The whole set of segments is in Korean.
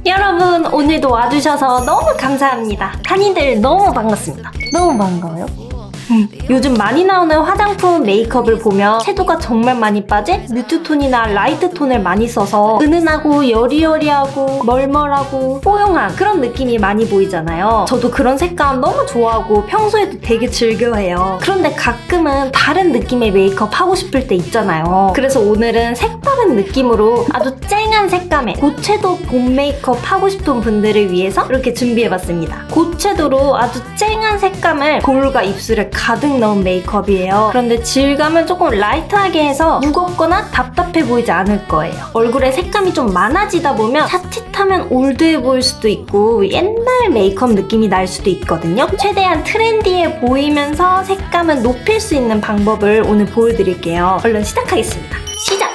여러분 오늘도 와주셔서 너무 감사합니다. 탄이들 너무 반갑습니다. 너무 반가워요. 요즘 많이 나오는 화장품 메이크업을 보면 채도가 정말 많이 빠진 뮤트톤이나 라이트톤을 많이 써서 은은하고 여리여리하고 멀멀하고 뽀용한 그런 느낌이 많이 보이잖아요. 저도 그런 색감 너무 좋아하고 평소에도 되게 즐겨해요. 그런데 가끔은 다른 느낌의 메이크업 하고 싶을 때 있잖아요. 그래서 오늘은 색다른 느낌으로 아주 쨍한 색감의 고채도 봄 메이크업 하고 싶은 분들을 위해서 이렇게 준비해봤습니다. 고채도로 아주 쨍한 색감을 거울과 입술에 가득 넣은 메이크업이에요. 그런데 질감은 조금 라이트하게 해서 무겁거나 답답해 보이지 않을 거예요. 얼굴에 색감이 좀 많아지다 보면 자칫하면 올드해 보일 수도 있고 옛날 메이크업 느낌이 날 수도 있거든요. 최대한 트렌디해 보이면서 색감을 높일 수 있는 방법을 오늘 보여드릴게요. 얼른 시작하겠습니다. 시작!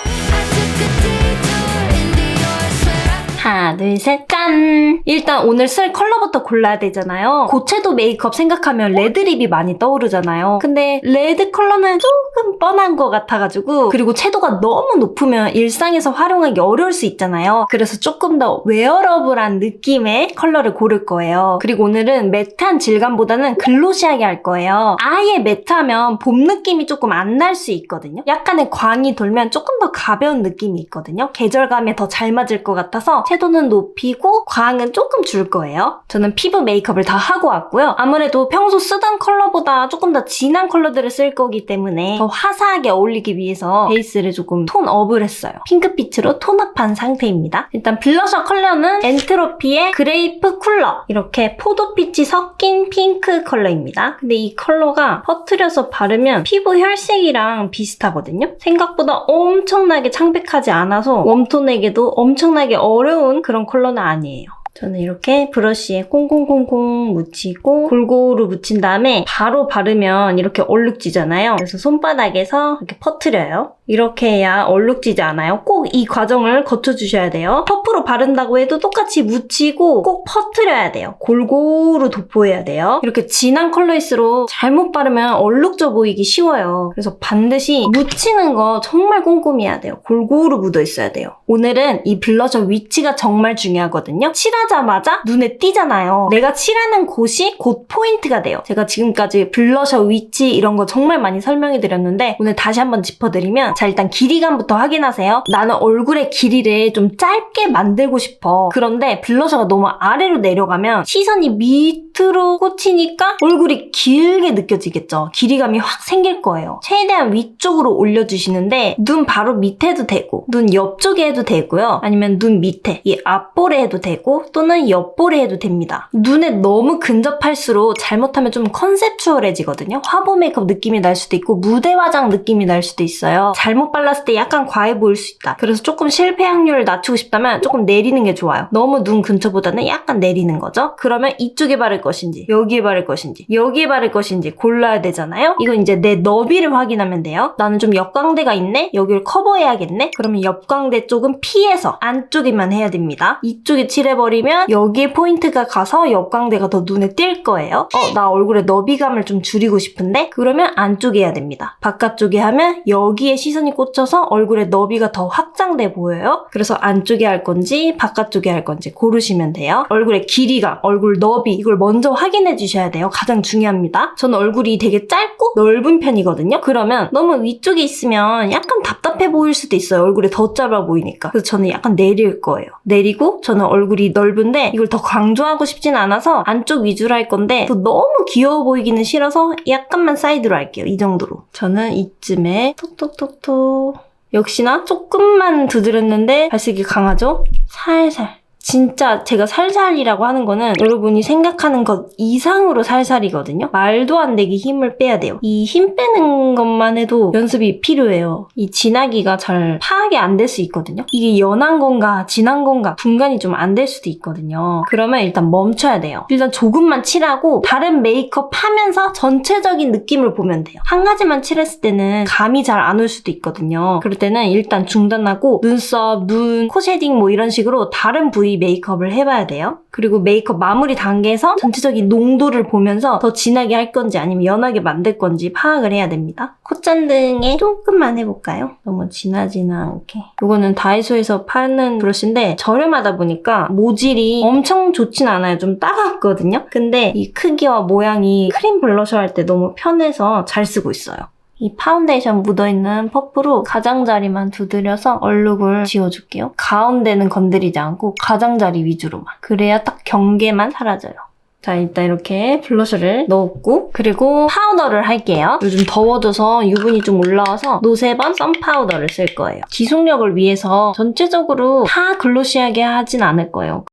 하나, 둘, 셋, 짠! 일단 오늘 쓸 컬러부터 골라야 되잖아요. 고채도 메이크업 생각하면 레드립이 많이 떠오르잖아요. 근데 레드 컬러는 조금 뻔한 것 같아가지고, 그리고 채도가 너무 높으면 일상에서 활용하기 어려울 수 있잖아요. 그래서 조금 더 웨어러블한 느낌의 컬러를 고를 거예요. 그리고 오늘은 매트한 질감보다는 글로시하게 할 거예요. 아예 매트하면 봄 느낌이 조금 안 날 수 있거든요. 약간의 광이 돌면 조금 더 가벼운 느낌이 있거든요. 계절감에 더 잘 맞을 것 같아서 채도는 높이고 광은 조금 줄 거예요. 저는 피부 메이크업을 다 하고 왔고요. 아무래도 평소 쓰던 컬러보다 조금 더 진한 컬러들을 쓸 거기 때문에 더 화사하게 어울리기 위해서 베이스를 조금 톤업을 했어요. 핑크빛으로 톤업한 상태입니다. 일단 블러셔 컬러는 엔트로피의 그레이프 쿨러, 이렇게 포도빛이 섞인 핑크 컬러입니다. 근데 이 컬러가 퍼트려서 바르면 피부 혈색이랑 비슷하거든요. 생각보다 엄청나게 창백하지 않아서 웜톤에게도 엄청나게 어려운 그런 컬러는 아니에요. 저는 이렇게 브러쉬에 콩콩콩콩 묻히고 골고루 묻힌 다음에 바로 바르면 이렇게 얼룩지잖아요. 그래서 손바닥에서 이렇게 퍼트려요. 이렇게 해야 얼룩지지 않아요. 꼭 이 과정을 거쳐주셔야 돼요. 퍼프로 바른다고 해도 똑같이 묻히고 꼭 퍼트려야 돼요. 골고루 도포해야 돼요. 이렇게 진한 컬러일수록 잘못 바르면 얼룩져 보이기 쉬워요. 그래서 반드시 묻히는 거 정말 꼼꼼히 해야 돼요. 골고루 묻어 있어야 돼요. 오늘은 이 블러셔 위치가 정말 중요하거든요. 칠하자마자 눈에 띄잖아요. 내가 칠하는 곳이 곧 포인트가 돼요. 제가 지금까지 블러셔 위치 이런 거 정말 많이 설명해 드렸는데 오늘 다시 한번 짚어드리면, 자, 일단 길이감부터 확인하세요. 나는 얼굴의 길이를 좀 짧게 만들고 싶어. 그런데 블러셔가 너무 아래로 내려가면 시선이 밑으로 꽂히니까 얼굴이 길게 느껴지겠죠. 길이감이 확 생길 거예요. 최대한 위쪽으로 올려주시는데 눈 바로 밑에도 되고 눈 옆쪽에 해도 되고요. 아니면 눈 밑에 이 앞볼에 해도 되고 또는 옆볼에 해도 됩니다. 눈에 너무 근접할수록 잘못하면 좀 컨셉추얼해지거든요. 화보 메이크업 느낌이 날 수도 있고 무대 화장 느낌이 날 수도 있어요. 잘못 발랐을 때 약간 과해 보일 수 있다. 그래서 조금 실패 확률을 낮추고 싶다면 조금 내리는 게 좋아요. 너무 눈 근처보다는 약간 내리는 거죠. 그러면 이쪽에 바를 것인지 여기에 바를 것인지 여기에 바를 것인지 골라야 되잖아요. 이건 이제 내 너비를 확인하면 돼요. 나는 좀 역광대가 있네? 여기를 커버해야겠네? 그러면 역광대 쪽은 피해서 안쪽에만 해야 됩니다. 이쪽에 칠해버리면 여기에 포인트가 가서 역광대가 더 눈에 띌 거예요. 나 얼굴에 너비감을 좀 줄이고 싶은데? 그러면 안쪽에 해야 됩니다. 바깥쪽에 하면 여기에 시선이 꽂혀서 얼굴에 너비가 더 확장돼 보여요. 그래서 안쪽에 할 건지 바깥쪽에 할 건지 고르시면 돼요. 얼굴의 길이감, 얼굴 너비 이걸 먼저 확인해 주셔야 돼요. 가장 중요합니다. 저는 얼굴이 되게 짧고 넓은 편이거든요. 그러면 너무 위쪽에 있으면 약간 답답해 보일 수도 있어요. 얼굴이 더 짧아 보이니까. 그래서 저는 약간 내릴 거예요. 내리고 저는 얼굴이 넓은데 이걸 더 강조하고 싶진 않아서 안쪽 위주로 할 건데 또 너무 귀여워 보이기는 싫어서 약간만 사이드로 할게요. 이 정도로. 저는 이쯤에 톡톡톡톡, 역시나 조금만 두드렸는데 발색이 강하죠? 살살. 진짜 제가 살살이라고 하는 거는 여러분이 생각하는 것 이상으로 살살이거든요. 말도 안 되게 힘을 빼야 돼요. 이 힘 빼는 것만 해도 연습이 필요해요. 이 진하기가 잘 파악이 안 될 수 있거든요. 이게 연한 건가 진한 건가 분간이 좀 안 될 수도 있거든요. 그러면 일단 멈춰야 돼요. 일단 조금만 칠하고 다른 메이크업 하면서 전체적인 느낌을 보면 돼요. 한 가지만 칠했을 때는 감이 잘 안 올 수도 있거든요. 그럴 때는 일단 중단하고 눈썹, 눈, 코 쉐딩 뭐 이런 식으로 다른 부위 마무리 메이크업을 해봐야 돼요. 그리고 메이크업 마무리 단계에서 전체적인 농도를 보면서 더 진하게 할 건지 아니면 연하게 만들 건지 파악을 해야 됩니다. 콧잔등에 조금만 해볼까요? 너무 진하지는 않게. 이거는 다이소에서 파는 브러쉬인데 저렴하다 보니까 모질이 엄청 좋진 않아요. 좀 따갑거든요. 근데 이 크기와 모양이 크림 블러셔 할 때 너무 편해서 잘 쓰고 있어요. 이 파운데이션 묻어있는 퍼프로 가장자리만 두드려서 얼룩을 지워줄게요. 가운데는 건드리지 않고 가장자리 위주로만. 그래야 딱 경계만 사라져요. 자, 일단 이렇게 블러셔를 넣었고 그리고 파우더를 할게요. 요즘 더워져서 유분이 좀 올라와서 노세번 선파우더를 쓸 거예요. 지속력을 위해서 전체적으로 다 글로시하게 하진 않을 거예요.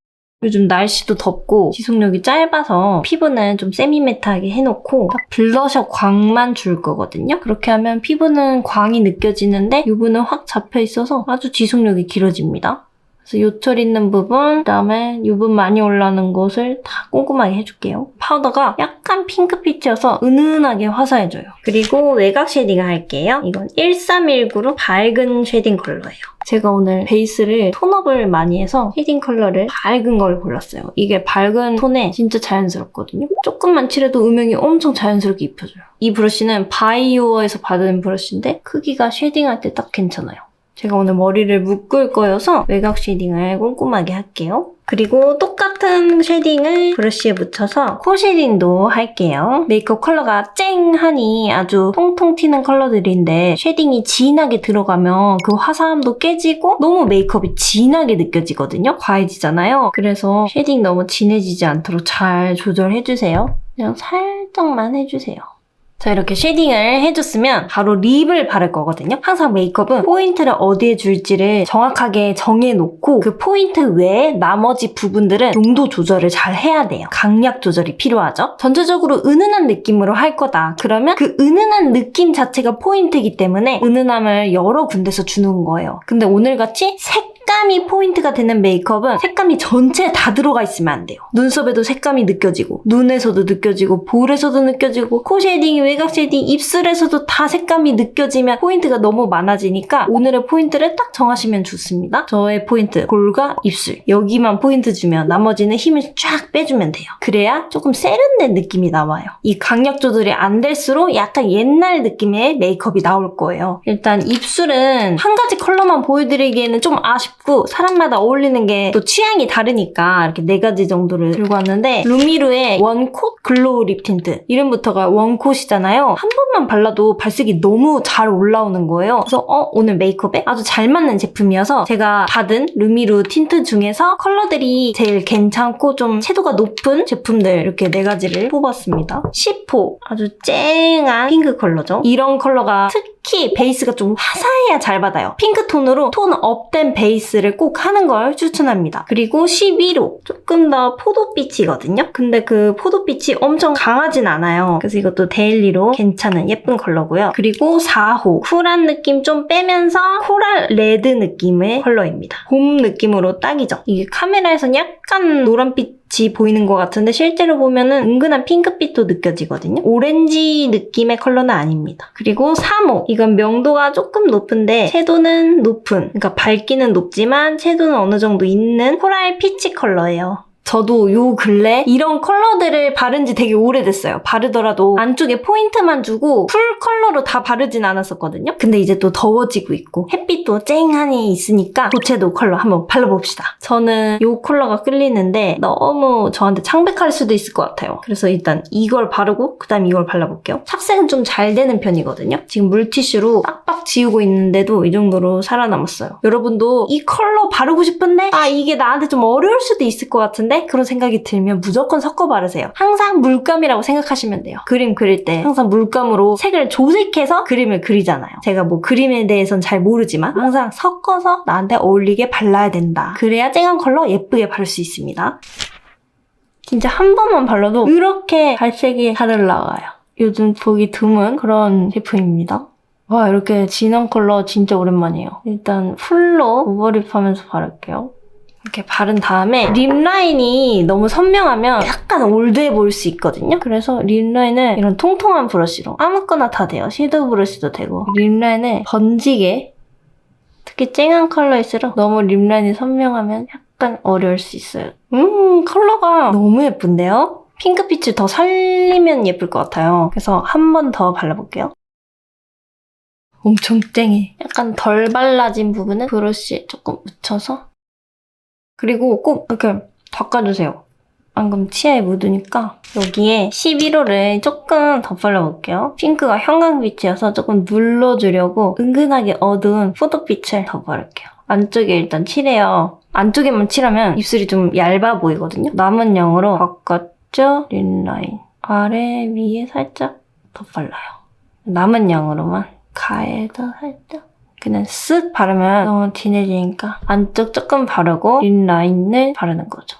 요즘 날씨도 덥고 지속력이 짧아서 피부는 좀 세미매트하게 해놓고 딱 블러셔 광만 줄 거거든요. 그렇게 하면 피부는 광이 느껴지는데 유분은 확 잡혀있어서 아주 지속력이 길어집니다. 그래서 요철 있는 부분, 그다음에 유분 많이 올라오는 곳을 다 꼼꼼하게 해줄게요. 파우더가 약간 핑크빛이어서 은은하게 화사해져요. 그리고 외곽 쉐딩을 할게요. 이건 1319로 밝은 쉐딩 컬러예요. 제가 오늘 베이스를 톤업을 많이 해서 쉐딩 컬러를 밝은 걸 골랐어요. 이게 밝은 톤에 진짜 자연스럽거든요. 조금만 칠해도 음영이 엄청 자연스럽게 입혀져요. 이 브러쉬는 바이오어에서 받은 브러쉬인데 크기가 쉐딩할 때 딱 괜찮아요. 제가 오늘 머리를 묶을 거여서 외곽 쉐딩을 꼼꼼하게 할게요. 그리고 똑같은 쉐딩을 브러쉬에 묻혀서 코 쉐딩도 할게요. 메이크업 컬러가 쨍하니 아주 통통 튀는 컬러들인데 쉐딩이 진하게 들어가면 그 화사함도 깨지고 너무 메이크업이 진하게 느껴지거든요. 과해지잖아요. 그래서 쉐딩 너무 진해지지 않도록 잘 조절해주세요. 그냥 살짝만 해주세요. 자, 이렇게 쉐딩을 해줬으면 바로 립을 바를 거거든요. 항상 메이크업은 포인트를 어디에 줄지를 정확하게 정해놓고 그 포인트 외에 나머지 부분들은 농도 조절을 잘 해야 돼요. 강약 조절이 필요하죠. 전체적으로 은은한 느낌으로 할 거다. 그러면 그 은은한 느낌 자체가 포인트이기 때문에 은은함을 여러 군데서 주는 거예요. 근데 오늘같이 색감이 포인트가 되는 메이크업은 색감이 전체에 다 들어가 있으면 안 돼요. 눈썹에도 색감이 느껴지고 눈에서도 느껴지고 볼에서도 느껴지고 코 쉐딩, 외곽 쉐딩, 입술에서도 다 색감이 느껴지면 포인트가 너무 많아지니까 오늘의 포인트를 딱 정하시면 좋습니다. 저의 포인트, 볼과 입술 여기만 포인트 주면 나머지는 힘을 쫙 빼주면 돼요. 그래야 조금 세련된 느낌이 나와요. 이 강약 조절이 안 될수록 약간 옛날 느낌의 메이크업이 나올 거예요. 일단 입술은 한 가지 컬러만 보여드리기에는 좀 아쉽고 사람마다 어울리는 게 또 취향이 다르니까 이렇게 4가지 정도를 들고 왔는데 루미루의 원콧 글로우 립 틴트 이름부터가 원콧이잖아요. 한 번만 발라도 발색이 너무 잘 올라오는 거예요. 그래서 오늘 메이크업에 아주 잘 맞는 제품이어서 제가 받은 루미루 틴트 중에서 컬러들이 제일 괜찮고 좀 채도가 높은 제품들 이렇게 4가지를 뽑았습니다. 10호 아주 쨍한 핑크 컬러죠. 이런 컬러가 특히 베이스가 좀 화사해야 잘 받아요. 핑크톤으로 톤 업된 베이스를 꼭 하는 걸 추천합니다. 그리고 11호 조금 더 포도빛이거든요. 근데 그 포도빛이 엄청 강하진 않아요. 그래서 이것도 데일리로 괜찮은 예쁜 컬러고요. 그리고 4호 쿨한 느낌 좀 빼면서 코랄 레드 느낌의 컬러입니다. 봄 느낌으로 딱이죠. 이게 카메라에선 약간 노란빛이 보이는 것 같은데 실제로 보면은 은근한 핑크빛도 느껴지거든요. 오렌지 느낌의 컬러는 아닙니다. 그리고 3호 이건 명도가 조금 높은데 채도는 높은, 그러니까 밝기는 높지만 채도는 어느 정도 있는 코랄 피치 컬러예요. 저도 요 근래 이런 컬러들을 바른 지 되게 오래됐어요. 바르더라도 안쪽에 포인트만 주고 풀 컬러로 다 바르진 않았었거든요. 근데 이제 또 더워지고 있고 햇빛도 쨍하니 있으니까 고채도 컬러 한번 발라봅시다. 저는 요 컬러가 끌리는데 너무 저한테 창백할 수도 있을 것 같아요. 그래서 일단 이걸 바르고 그 다음에 이걸 발라볼게요. 착색은 좀 잘 되는 편이거든요. 지금 물티슈로 빡빡 지우고 있는데도 이 정도로 살아남았어요. 여러분도 이 컬러 바르고 싶은데 이게 나한테 좀 어려울 수도 있을 것 같은데 그런 생각이 들면 무조건 섞어 바르세요. 항상 물감이라고 생각하시면 돼요. 그림 그릴 때 항상 물감으로 색을 조색해서 그림을 그리잖아요. 제가 뭐 그림에 대해서는 잘 모르지만 항상 섞어서 나한테 어울리게 발라야 된다. 그래야 쨍한 컬러 예쁘게 바를 수 있습니다. 진짜 한 번만 발라도 이렇게 발색이 잘 올라와요. 요즘 보기 드문 그런 제품입니다. 와, 이렇게 진한 컬러 진짜 오랜만이에요. 일단 풀로 오버립 하면서 바를게요. 이렇게 바른 다음에 립라인이 너무 선명하면 약간 올드해 보일 수 있거든요. 그래서 립라인을 이런 통통한 브러쉬로 아무거나 다 돼요. 섀도우 브러쉬도 되고 립라인을 번지게, 특히 쨍한 컬러일수록 너무 립라인이 선명하면 약간 어려울 수 있어요. 컬러가 너무 예쁜데요? 핑크빛을 더 살리면 예쁠 것 같아요. 그래서 한 번 더 발라볼게요. 엄청 땡해. 약간 덜 발라진 부분은 브러쉬에 조금 묻혀서 그리고 꼭 이렇게 닦아주세요. 안 그러면 치아에 묻으니까 여기에 11호를 조금 더 발라볼게요. 핑크가 형광빛이어서 조금 눌러주려고 은근하게 어두운 포도빛을 더 바를게요. 안쪽에 일단 칠해요. 안쪽에만 칠하면 입술이 좀 얇아 보이거든요. 남은 양으로 바깥쪽 린 라인 아래 위에 살짝 더 발라요. 남은 양으로만 가에도 살짝 그냥 쓱 바르면 너무 진해지니까 안쪽 조금 바르고 린 라인을 바르는 거죠.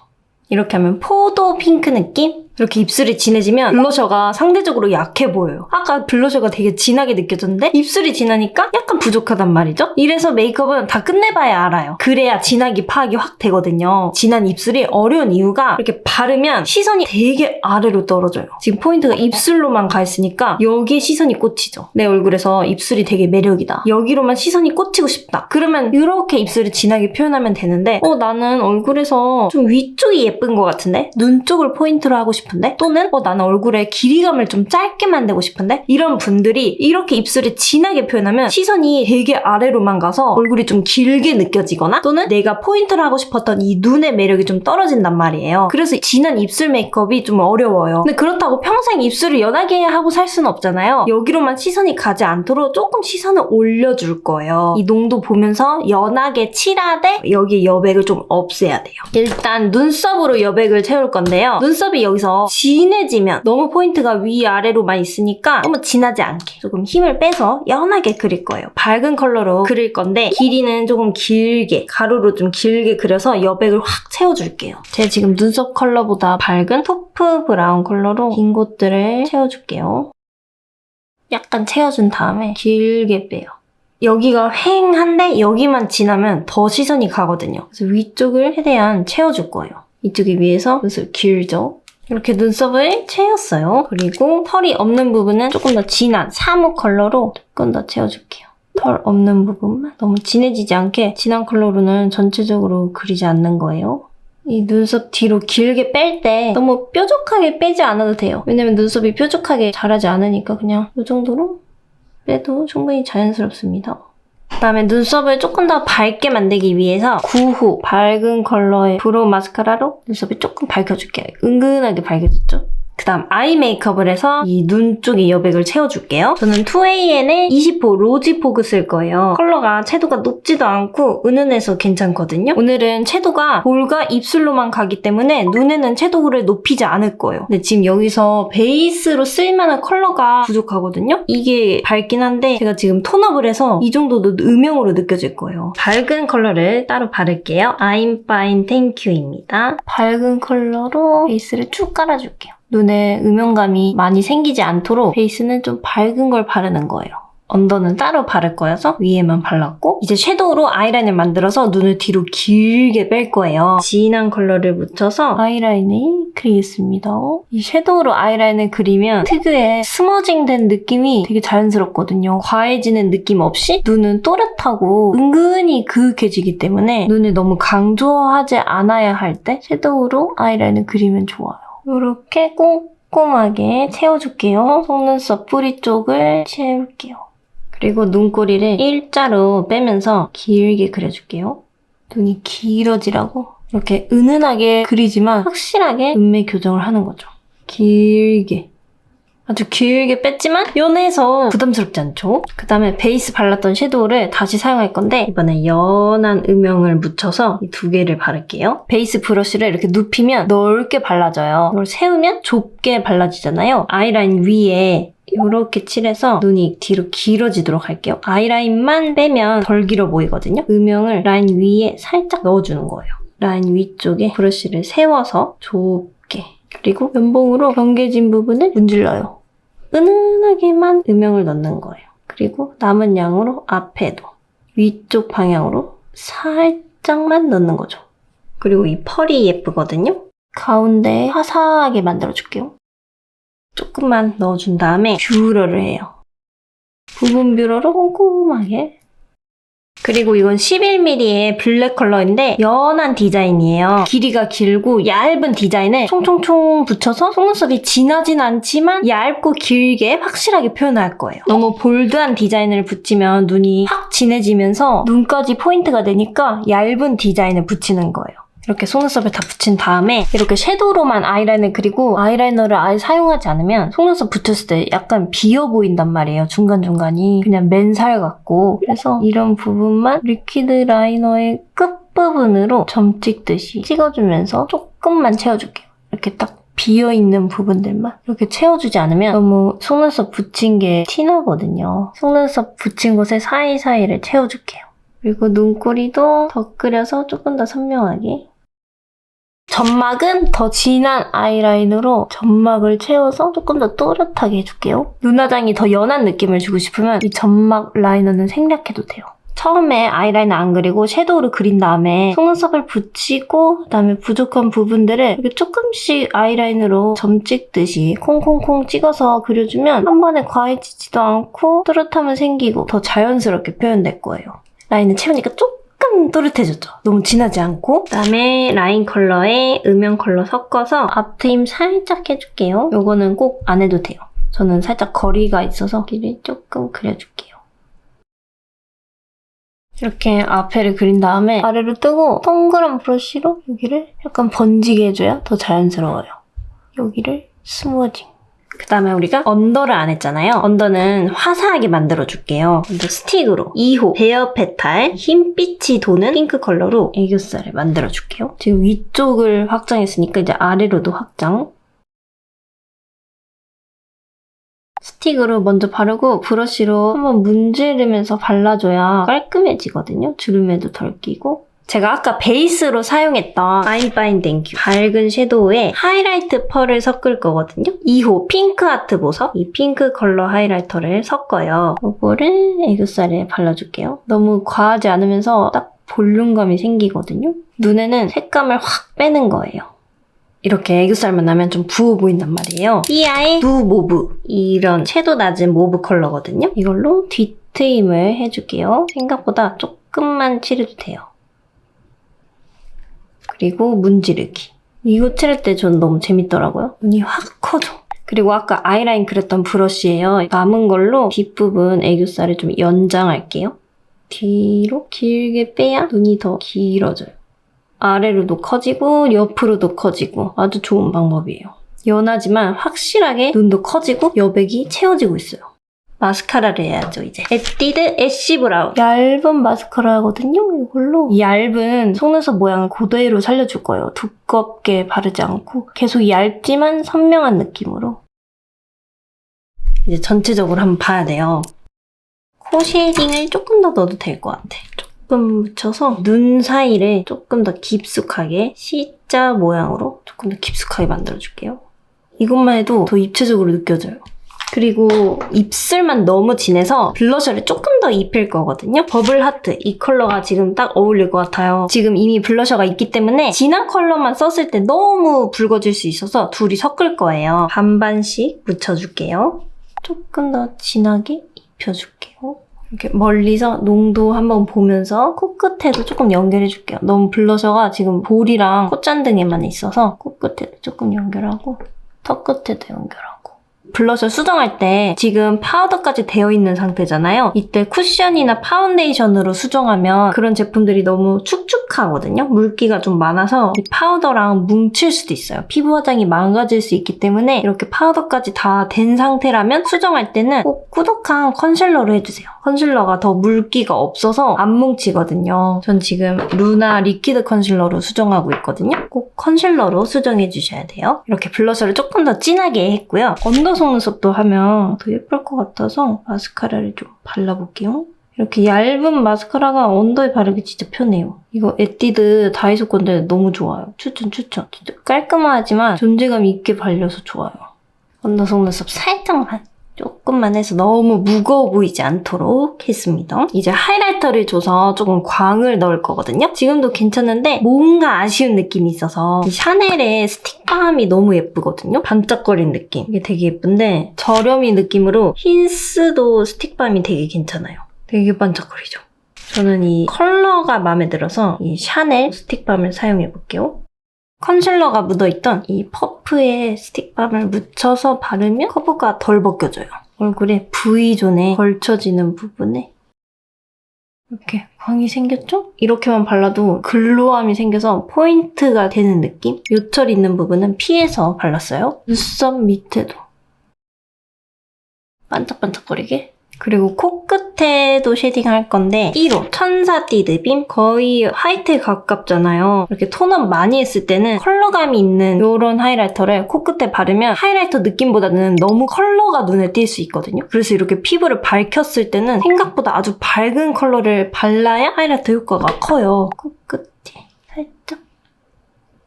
이렇게 하면 포도 핑크 느낌? 이렇게 입술이 진해지면 블러셔가 상대적으로 약해 보여요. 아까 블러셔가 되게 진하게 느껴졌는데 입술이 진하니까 약간 부족하단 말이죠. 이래서 메이크업은 다 끝내봐야 알아요. 그래야 진하기 파악이 확 되거든요. 진한 입술이 어려운 이유가 이렇게 바르면 시선이 되게 아래로 떨어져요. 지금 포인트가 입술로만 가 있으니까 여기에 시선이 꽂히죠. 내 얼굴에서 입술이 되게 매력이다. 여기로만 시선이 꽂히고 싶다. 그러면 이렇게 입술을 진하게 표현하면 되는데 나는 얼굴에서 좀 위쪽이 예쁜 것 같은데? 눈 쪽을 포인트로 하고 싶은데? 또는 나는 얼굴에 길이감을 좀 짧게 만들고 싶은데? 이런 분들이 이렇게 입술을 진하게 표현하면 시선이 되게 아래로만 가서 얼굴이 좀 길게 느껴지거나 또는 내가 포인트를 하고 싶었던 이 눈의 매력이 좀 떨어진단 말이에요. 그래서 진한 입술 메이크업이 좀 어려워요. 근데 그렇다고 평생 입술을 연하게 하고 살 수는 없잖아요. 여기로만 시선이 가지 않도록 조금 시선을 올려줄 거예요. 이 농도 보면서 연하게 칠하되 여기 여백을 좀 없애야 돼요. 일단 눈썹으로 여백을 채울 건데요. 눈썹이 여기서 진해지면 너무 포인트가 위아래로만 있으니까 너무 진하지 않게 조금 힘을 빼서 연하게 그릴 거예요. 밝은 컬러로 그릴 건데 길이는 조금 길게 가로로 좀 길게 그려서 여백을 확 채워줄게요. 제가 지금 눈썹 컬러보다 밝은 토프 브라운 컬러로 긴 곳들을 채워줄게요. 약간 채워준 다음에 길게 빼요. 여기가 휑한데 여기만 진하면 더 시선이 가거든요. 그래서 위쪽을 최대한 채워줄 거예요. 이쪽에 위에서 눈썹 길죠? 이렇게 눈썹을 채웠어요. 그리고 털이 없는 부분은 조금 더 진한 사무 컬러로 조금 더 채워줄게요. 털 없는 부분만 너무 진해지지 않게 진한 컬러로는 전체적으로 그리지 않는 거예요. 이 눈썹 뒤로 길게 뺄 때 너무 뾰족하게 빼지 않아도 돼요. 왜냐면 눈썹이 뾰족하게 자라지 않으니까 그냥 이 정도로 빼도 충분히 자연스럽습니다. 그다음에 눈썹을 조금 더 밝게 만들기 위해서 구호 밝은 컬러의 브로우 마스카라로 눈썹을 조금 밝혀줄게요. 은근하게 밝혀졌죠? 그다음 아이 메이크업을 해서 이 눈 쪽에 여백을 채워줄게요. 저는 2AN의 20호 로지 포그 쓸 거예요. 컬러가 채도가 높지도 않고 은은해서 괜찮거든요. 오늘은 채도가 볼과 입술로만 가기 때문에 눈에는 채도를 높이지 않을 거예요. 근데 지금 여기서 베이스로 쓸만한 컬러가 부족하거든요. 이게 밝긴 한데 제가 지금 톤업을 해서 이 정도도 음영으로 느껴질 거예요. 밝은 컬러를 따로 바를게요. I'm fine, thank you입니다. 밝은 컬러로 베이스를 쭉 깔아줄게요. 눈에 음영감이 많이 생기지 않도록 베이스는 좀 밝은 걸 바르는 거예요. 언더는 따로 바를 거여서 위에만 발랐고 이제 섀도우로 아이라인을 만들어서 눈을 뒤로 길게 뺄 거예요. 진한 컬러를 묻혀서 아이라인을 그리겠습니다. 이 섀도우로 아이라인을 그리면 특유의 스머징된 느낌이 되게 자연스럽거든요. 과해지는 느낌 없이 눈은 또렷하고 은근히 그윽해지기 때문에 눈을 너무 강조하지 않아야 할 때 섀도우로 아이라인을 그리면 좋아요. 이렇게 꼼꼼하게 채워줄게요. 속눈썹 뿌리 쪽을 채울게요. 그리고 눈꼬리를 일자로 빼면서 길게 그려줄게요. 눈이 길어지라고 이렇게 은은하게 그리지만 확실하게 눈매 교정을 하는 거죠. 길게. 아주 길게 뺐지만 연해서 부담스럽지 않죠? 그 다음에 베이스 발랐던 섀도우를 다시 사용할 건데 이번에 연한 음영을 묻혀서 이 두 개를 바를게요. 베이스 브러쉬를 이렇게 눕히면 넓게 발라져요. 이걸 세우면 좁게 발라지잖아요. 아이라인 위에 이렇게 칠해서 눈이 뒤로 길어지도록 할게요. 아이라인만 빼면 덜 길어 보이거든요. 음영을 라인 위에 살짝 넣어주는 거예요. 라인 위쪽에 브러쉬를 세워서 좁게 그리고 면봉으로 경계진 부분을 문질러요. 은은하게만 음영을 넣는 거예요. 그리고 남은 양으로 앞에도 위쪽 방향으로 살짝만 넣는 거죠. 그리고 이 펄이 예쁘거든요. 가운데 화사하게 만들어줄게요. 조금만 넣어준 다음에 뷰러를 해요. 부분 뷰러로 꼼꼼하게 그리고 이건 11mm의 블랙 컬러인데 연한 디자인이에요. 길이가 길고 얇은 디자인을 총총총 붙여서 속눈썹이 진하진 않지만 얇고 길게 확실하게 표현할 거예요. 너무 볼드한 디자인을 붙이면 눈이 확 진해지면서 눈까지 포인트가 되니까 얇은 디자인을 붙이는 거예요. 이렇게 속눈썹에 다 붙인 다음에 이렇게 섀도우로만 아이라인을 그리고 아이라이너를 아예 사용하지 않으면 속눈썹 붙였을 때 약간 비어 보인단 말이에요. 중간중간이 그냥 맨살 같고. 그래서 이런 부분만 리퀴드 라이너의 끝부분으로 점 찍듯이 찍어주면서 조금만 채워줄게요. 이렇게 딱 비어있는 부분들만 이렇게 채워주지 않으면 너무 속눈썹 붙인 게 티나거든요. 속눈썹 붙인 곳에 사이사이를 채워줄게요. 그리고 눈꼬리도 더 그려서 조금 더 선명하게. 점막은 더 진한 아이라인으로 점막을 채워서 조금 더 또렷하게 해줄게요. 눈화장이 더 연한 느낌을 주고 싶으면 이 점막 라이너는 생략해도 돼요. 처음에 아이라이너 안 그리고 섀도우를 그린 다음에 속눈썹을 붙이고 그다음에 부족한 부분들을 이렇게 조금씩 아이라인으로 점 찍듯이 콩콩콩 찍어서 그려주면 한 번에 과해지지도 않고 또렷함은 생기고 더 자연스럽게 표현될 거예요. 라인을 채우니까 조금 또렷해졌죠? 너무 진하지 않고. 그다음에 라인 컬러에 음영 컬러 섞어서 앞트임 살짝 해줄게요. 요거는 꼭 안 해도 돼요. 저는 살짝 거리가 있어서 길을 조금 그려줄게요. 이렇게 앞에를 그린 다음에 아래로 뜨고 동그란 브러쉬로 여기를 약간 번지게 해줘야 더 자연스러워요. 여기를 스무어징. 그 다음에 우리가 언더를 안 했잖아요. 언더는 화사하게 만들어줄게요. 먼저 스틱으로 2호 베어 페탈 흰빛이 도는 핑크 컬러로 애교살을 만들어줄게요. 지금 위쪽을 확장했으니까 이제 아래로도 확장. 스틱으로 먼저 바르고 브러쉬로 한번 문지르면서 발라줘야 깔끔해지거든요. 주름에도 덜 끼고. 제가 아까 베이스로 사용했던 I'm Fine Thank You 밝은 섀도우에 하이라이트 펄을 섞을 거거든요. 2호 핑크 하트 보석 이 핑크 컬러 하이라이터를 섞어요. 이거를 애교살에 발라줄게요. 너무 과하지 않으면서 딱 볼륨감이 생기거든요. 눈에는 색감을 확 빼는 거예요. 이렇게 애교살만 나면 좀 부어 보인단 말이에요. 삐아의 두 모브 이런 채도 낮은 모브 컬러거든요. 이걸로 뒤트임을 해줄게요. 생각보다 조금만 칠해도 돼요. 그리고 문지르기. 이거 칠할 때 전 너무 재밌더라고요. 눈이 확 커져. 그리고 아까 아이라인 그렸던 브러쉬예요. 남은 걸로 뒷부분 애교살을 좀 연장할게요. 뒤로 길게 빼야 눈이 더 길어져요. 아래로도 커지고 옆으로도 커지고 아주 좋은 방법이에요. 연하지만 확실하게 눈도 커지고 여백이 채워지고 있어요. 마스카라를 해야죠, 이제. 에뛰드 애쉬 브라운. 얇은 마스카라거든요, 이걸로. 이 얇은 속눈썹 모양을 그대로 살려줄 거예요. 두껍게 바르지 않고 계속 얇지만 선명한 느낌으로. 이제 전체적으로 한번 봐야 돼요. 코 쉐이딩을 조금 더 넣어도 될 것 같아. 조금 묻혀서 눈 사이를 조금 더 깊숙하게 C자 모양으로 조금 더 깊숙하게 만들어줄게요. 이것만 해도 더 입체적으로 느껴져요. 그리고 입술만 너무 진해서 블러셔를 조금 더 입힐 거거든요. 버블 하트 이 컬러가 지금 딱 어울릴 것 같아요. 지금 이미 블러셔가 있기 때문에 진한 컬러만 썼을 때 너무 붉어질 수 있어서 둘이 섞을 거예요. 반반씩 묻혀줄게요. 조금 더 진하게 입혀줄게요. 이렇게 멀리서 농도 한번 보면서 코끝에도 조금 연결해줄게요. 너무 블러셔가 지금 볼이랑 콧잔등에만 있어서 코끝에도 조금 연결하고 턱 끝에도 연결하고. 블러셔 수정할 때 지금 파우더까지 되어 있는 상태잖아요. 이때 쿠션이나 파운데이션으로 수정하면 그런 제품들이 너무 축축하거든요. 물기가 좀 많아서 이 파우더랑 뭉칠 수도 있어요. 피부 화장이 망가질 수 있기 때문에 이렇게 파우더까지 다 된 상태라면 수정할 때는 꼭 꾸덕한 컨실러로 해주세요. 컨실러가 더 물기가 없어서 안 뭉치거든요. 전 지금 루나 리퀴드 컨실러로 수정하고 있거든요. 꼭 컨실러로 수정해 주셔야 돼요. 이렇게 블러셔를 조금 더 진하게 했고요. 언더 속눈썹도 하면 더 예쁠 것 같아서 마스카라를 좀 발라볼게요. 이렇게 얇은 마스카라가 언더에 바르기 진짜 편해요. 이거 에뛰드 다이소 건데 너무 좋아요. 추천. 진짜 깔끔하지만 존재감 있게 발려서 좋아요. 언더 속눈썹 살짝만 조금만 해서 너무 무거워 보이지 않도록 했습니다. 이제 하이라이터를 줘서 조금 광을 넣을 거거든요. 지금도 괜찮은데 뭔가 아쉬운 느낌이 있어서 이 샤넬의 스틱밤이 너무 예쁘거든요. 반짝거리는 느낌. 이게 되게 예쁜데 저렴이 느낌으로 힌스도 스틱밤이 되게 괜찮아요. 되게 반짝거리죠. 저는 이 컬러가 마음에 들어서 이 샤넬 스틱밤을 사용해볼게요. 컨실러가 묻어있던 이 퍼프에 스틱밤을 묻혀서 바르면 커브가 덜 벗겨져요. 얼굴에 V존에 걸쳐지는 부분에 이렇게 광이 생겼죠? 이렇게만 발라도 글로함이 생겨서 포인트가 되는 느낌? 요철 있는 부분은 피해서 발랐어요. 눈썹 밑에도 반짝반짝거리게. 그리고 코끝에도 쉐딩할 건데 1호 천사띠드빔 거의 화이트에 가깝잖아요. 이렇게 톤업 많이 했을 때는 컬러감이 있는 이런 하이라이터를 코끝에 바르면 하이라이터 느낌보다는 너무 컬러가 눈에 띌 수 있거든요. 그래서 이렇게 피부를 밝혔을 때는 생각보다 아주 밝은 컬러를 발라야 하이라이터 효과가 커요. 코끝에 살짝,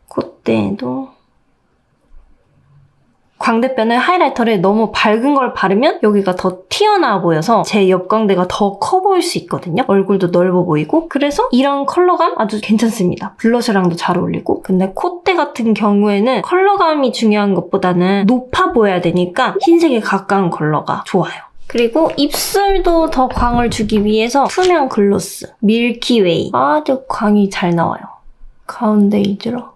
콧대에도. 광대뼈는 하이라이터를 너무 밝은 걸 바르면 여기가 더 튀어나와 보여서 제 옆광대가 더 커 보일 수 있거든요. 얼굴도 넓어 보이고. 그래서 이런 컬러감 아주 괜찮습니다. 블러셔랑도 잘 어울리고. 근데 콧대 같은 경우에는 컬러감이 중요한 것보다는 높아 보여야 되니까 흰색에 가까운 컬러가 좋아요. 그리고 입술도 더 광을 주기 위해서 투명 글로스 밀키웨이 아주 광이 잘 나와요. 가운데 이즈로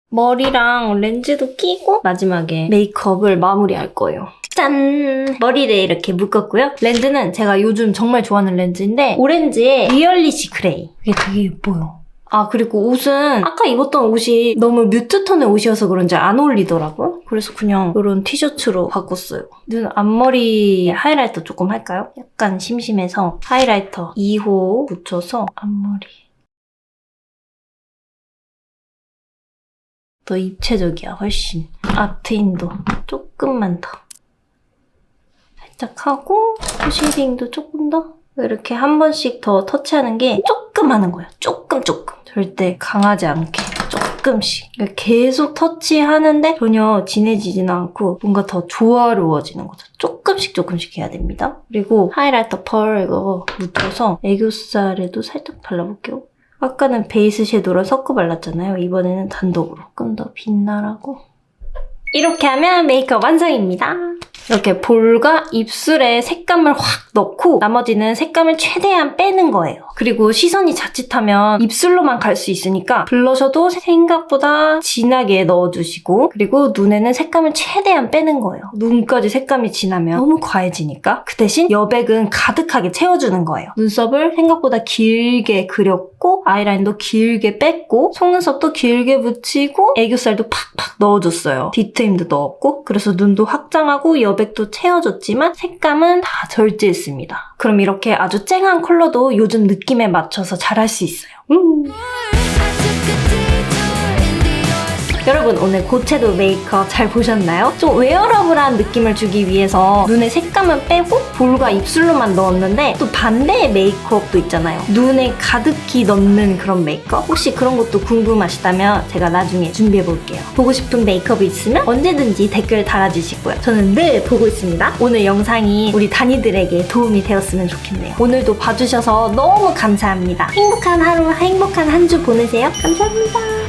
머리랑 렌즈도 끼고 마지막에 메이크업을 마무리할 거예요. 짠! 머리를 이렇게 묶었고요. 렌즈는 제가 요즘 정말 좋아하는 렌즈인데 오렌지의 리얼리시 그레이. 이게 되게 예뻐요. 아, 그리고 옷은 아까 입었던 옷이 너무 뮤트톤의 옷이어서 그런지 안 어울리더라고요. 그래서 그냥 이런 티셔츠로 바꿨어요. 눈 앞머리 하이라이터 조금 할까요? 약간 심심해서 하이라이터 2호 붙여서 앞머리 더 입체적이야, 훨씬. 앞트임도 조금만 더. 살짝 하고 쉐딩도 조금 더. 이렇게 한 번씩 더 터치하는 게 조금 하는 거예요. 조금. 절대 강하지 않게 조금씩. 그러니까 계속 터치하는데 전혀 진해지지는 않고 뭔가 더 조화로워지는 거죠. 조금씩 해야 됩니다. 그리고 하이라이터 펄 이거 묻혀서 애교살에도 살짝 발라볼게요. 아까는 베이스 섀도우를 섞어 발랐잖아요. 이번에는 단독으로 조금 더 빛나라고. 이렇게 하면 메이크업 완성입니다. 이렇게 볼과 입술에 색감을 확 넣고 나머지는 색감을 최대한 빼는 거예요. 그리고 시선이 자칫하면 입술로만 갈 수 있으니까 블러셔도 생각보다 진하게 넣어주시고 그리고 눈에는 색감을 최대한 빼는 거예요. 눈까지 색감이 진하면 너무 과해지니까 그 대신 여백은 가득하게 채워주는 거예요. 눈썹을 생각보다 길게 그렸고 아이라인도 길게 뺐고 속눈썹도 길게 붙이고 애교살도 팍팍 넣어줬어요. 디테임도 넣었고 그래서 눈도 확장하고 여백도 채워줬지만 색감은 다 절제했습니다. 그럼 이렇게 아주 쨍한 컬러도 요즘 느낌에 맞춰서 잘할 수 있어요. 여러분 오늘 고채도 메이크업 잘 보셨나요? 좀 웨어러블한 느낌을 주기 위해서 눈에 색감은 빼고 볼과 입술로만 넣었는데 또 반대의 메이크업도 있잖아요. 눈에 가득히 넣는 그런 메이크업? 혹시 그런 것도 궁금하시다면 제가 나중에 준비해볼게요. 보고 싶은 메이크업이 있으면 언제든지 댓글 달아주시고요. 저는 늘 보고 있습니다. 오늘 영상이 우리 다니들에게 도움이 되었으면 좋겠네요. 오늘도 봐주셔서 너무 감사합니다. 행복한 하루, 행복한 한 주 보내세요. 감사합니다.